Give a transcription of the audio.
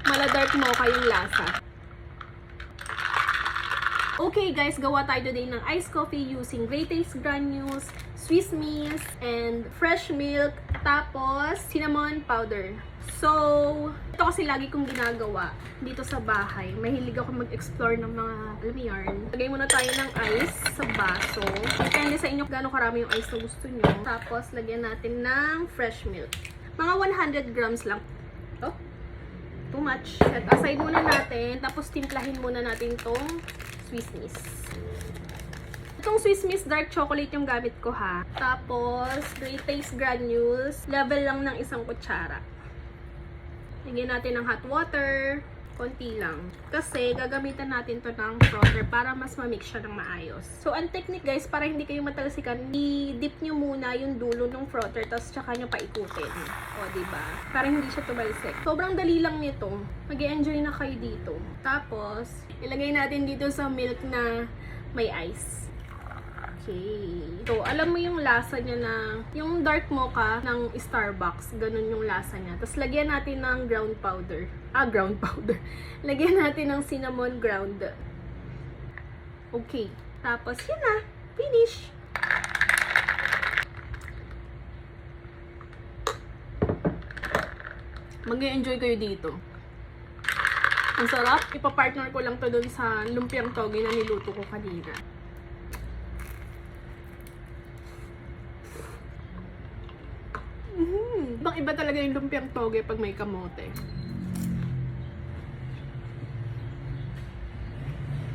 Mala dark mocha yung lasa. Okay guys, gawa tayo today ng iced coffee using Great Taste granules, Swiss Miss, and fresh milk, tapos cinnamon powder. So, ito kasi lagi kong ginagawa dito sa bahay. Mahilig ako mag-explore ng mga, alam mo yarn. Lagay muna tayo ng ice sa baso. Depende sa inyo kung gaano karami yung ice na gusto nyo. Tapos, lagyan natin ng fresh milk. Mga 100 grams lang. Oh, too much. Set aside muna natin. Tapos, timplahin muna natin tong Swiss Miss. Itong Swiss Miss dark chocolate yung gamit ko ha. Tapos, Great Taste granules. Level lang ng 1 kutsara. Lagyan natin ng hot water. Konti lang. Kasi, gagamitan natin to ng frother para mas ma-mix siya ng maayos. So, ang technique guys, para hindi kayo matalsikan, i-dip nyo muna yung dulo ng frother, tapos tsaka nyo paikutin. O, diba? Para hindi siya tumalsik. Sobrang dali lang nito. Mag-i-enjoy na kayo dito. Tapos, ilagay natin dito sa milk na may ice. Okay. So, alam mo yung lasa niya na, yung dark mocha ng Starbucks, ganun yung lasa niya. Tapos, lagyan natin ng ground powder. Ground powder. Lagyan natin ng cinnamon ground. Okay. Tapos, yun na. Finish. Mag-enjoy kayo dito. Ang sarap. Ipapartner ko lang to dun sa lumpiang toge na niluto ko kanina. Ibang iba talaga yung lumpiang toge pag may kamote.